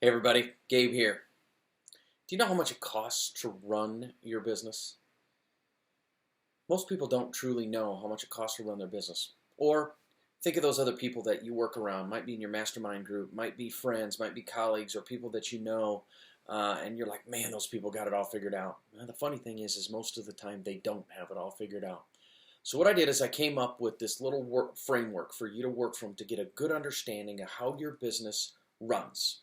Hey everybody, Gabe here. Do you know how much it costs to run your business? Most people don't truly know how much it costs to run their business. Or think of those other people that you work around, might be in your mastermind group, might be friends, might be colleagues, or people that you know, and you're like, man, those people got it all figured out. Now, the funny thing is most of the time they don't have it all figured out. So what I did is I came up with this little framework for you to work from to get a good understanding of how your business runs,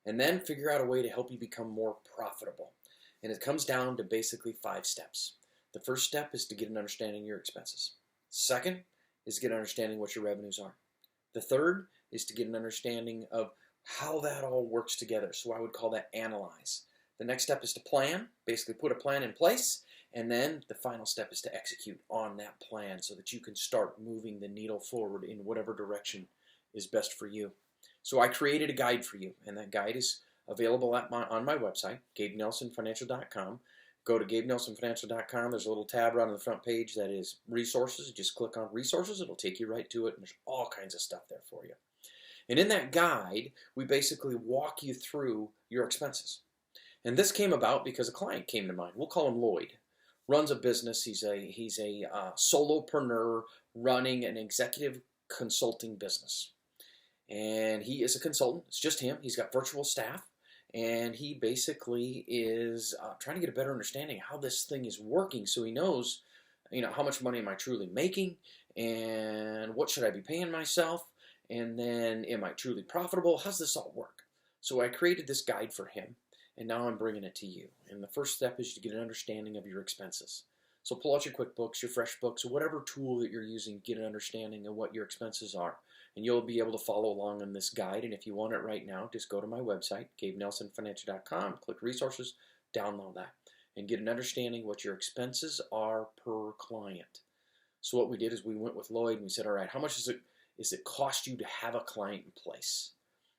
and then figure out a way to help you become more profitable. And it comes down to basically 5 steps. The first step is to get an understanding of your expenses. Second is to get an understanding what your revenues are. The third is to get an understanding of how that all works together. So I would call that analyze. The next step is to plan, basically put a plan in place, and then the final step is to execute on that plan so that you can start moving the needle forward in whatever direction is best for you. So I created a guide for you, and that guide is available on my website, GabeNelsonFinancial.com. Go to GabeNelsonFinancial.com. There's a little tab right on the front page that is resources. You just click on resources. It'll take you right to it, and there's all kinds of stuff there for you. And in that guide, we basically walk you through your expenses. And this came about because a client came to mind. We'll call him Lloyd. Runs a business. He's a solopreneur running an executive consulting business. And he is a consultant. It's just him. He's got virtual staff. And he basically is trying to get a better understanding of how this thing is working so he knows, how much money am I truly making and what should I be paying myself, and then am I truly profitable? How's this all work? So I created this guide for him, and now I'm bringing it to you. And the first step is to get an understanding of your expenses. So pull out your QuickBooks, your FreshBooks, or whatever tool that you're using, get an understanding of what your expenses are. And you'll be able to follow along in this guide. And if you want it right now, just go to my website, GabeNelsonFinancial.com, click resources, download that, and get an understanding what your expenses are per client. So what we did is we went with Lloyd and we said, all right, how much does it cost you to have a client in place?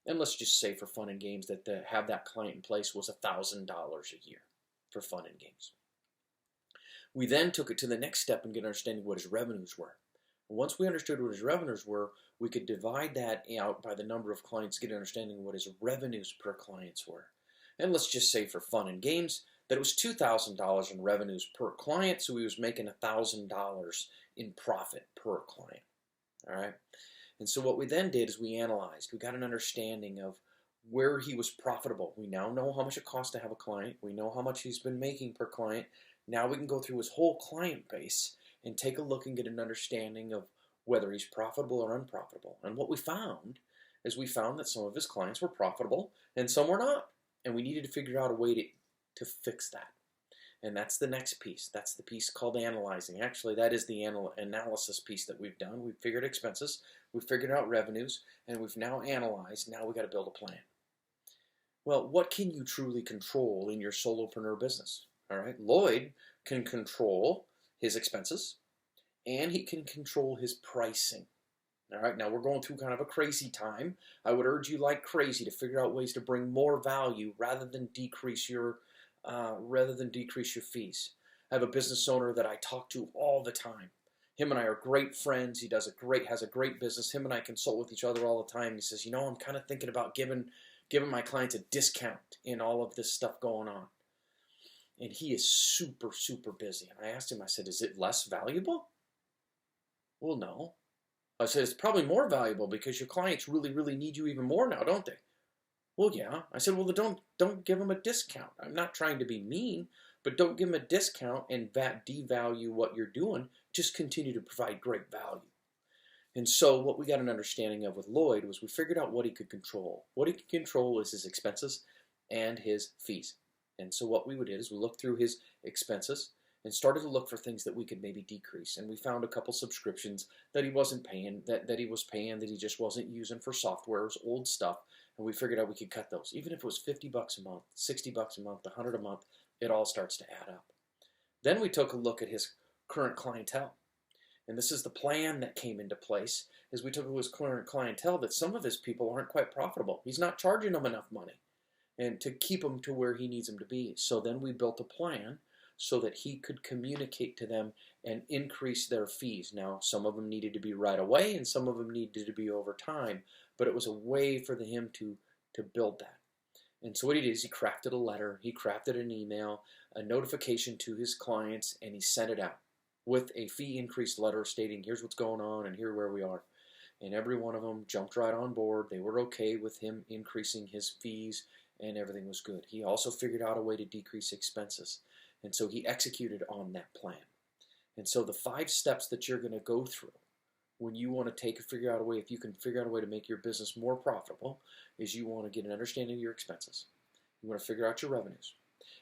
And let's just say for fun and games that to have that client in place was $1,000 a year for fun and games. We then took it to the next step and get an understanding what his revenues were. And once we understood what his revenues were, we could divide that out by the number of clients, get an understanding of what his revenues per clients were. And let's just say for fun and games that it was $2,000 in revenues per client, so he was making $1,000 in profit per client. All right. And so what we then did is we analyzed. We got an understanding of where he was profitable. We now know how much it costs to have a client. We know how much he's been making per client. Now we can go through his whole client base and take a look and get an understanding of whether he's profitable or unprofitable. And what we found is we found that some of his clients were profitable and some were not. And we needed to figure out a way to fix that. And that's the next piece. That's the piece called analyzing. Actually, that is the analysis piece that we've done. We've figured expenses, we've figured out revenues, and we've now analyzed. Now we've got to build a plan. Well, what can you truly control in your solopreneur business? All right, Lloyd can control his expenses, and he can control his pricing. All right, now we're going through kind of a crazy time. I would urge you like crazy to figure out ways to bring more value rather than decrease your fees. I have a business owner that I talk to all the time. Him and I are great friends. He has a great business. Him and I consult with each other all the time. He says, I'm kind of thinking about giving my clients a discount in all of this stuff going on. And he is super, super busy. And I asked him, I said, is it less valuable? Well, no. I said, it's probably more valuable because your clients really, really need you even more now, don't they? Well, yeah. I said, well, then don't give them a discount. I'm not trying to be mean, but don't give them a discount and devalue what you're doing. Just continue to provide great value. And so what we got an understanding of with Lloyd was we figured out what he could control. What he could control is his expenses and his fees. And so what we did is we looked through his expenses and started to look for things that we could maybe decrease. And we found a couple subscriptions that he wasn't paying, that he was paying, that he just wasn't using for softwares, old stuff. And we figured out we could cut those. Even if it was $50 a month, $60 a month, $100 a month, it all starts to add up. Then we took a look at his current clientele. And this is the plan that came into place, is we took a look at his current clientele that some of his people aren't quite profitable. He's not charging them enough money and to keep them to where he needs them to be. So then we built a plan so that he could communicate to them and increase their fees. Now, some of them needed to be right away and some of them needed to be over time, but it was a way for him to build that. And so what he did is he crafted a letter, he crafted an email, a notification to his clients, and he sent it out with a fee increase letter stating, here's what's going on and here where we are. And every one of them jumped right on board. They were okay with him increasing his fees, and everything was good. He also figured out a way to decrease expenses. And so he executed on that plan. And so the 5 steps that you're going to go through when you want to figure out a way, if you can figure out a way to make your business more profitable, is you want to get an understanding of your expenses. You want to figure out your revenues.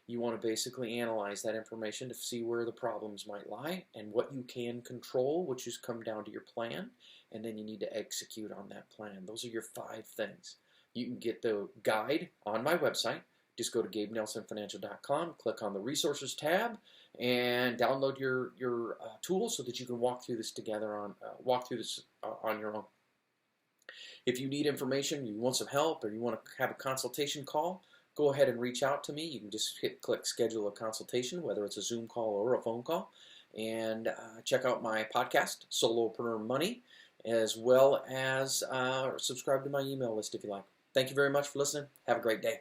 You want to basically analyze that information to see where the problems might lie and what you can control, which is come down to your plan, and then you need to execute on that plan. Those are your 5 things. You can get the guide on my website. Just go to GabeNelsonFinancial.com, click on the Resources tab, and download your tool so that you can walk through this together on your own. If you need information, you want some help, or you want to have a consultation call, go ahead and reach out to me. You can just click schedule a consultation, whether it's a Zoom call or a phone call, and check out my podcast, Solopreneur Money, as well as subscribe to my email list if you like. Thank you very much for listening. Have a great day.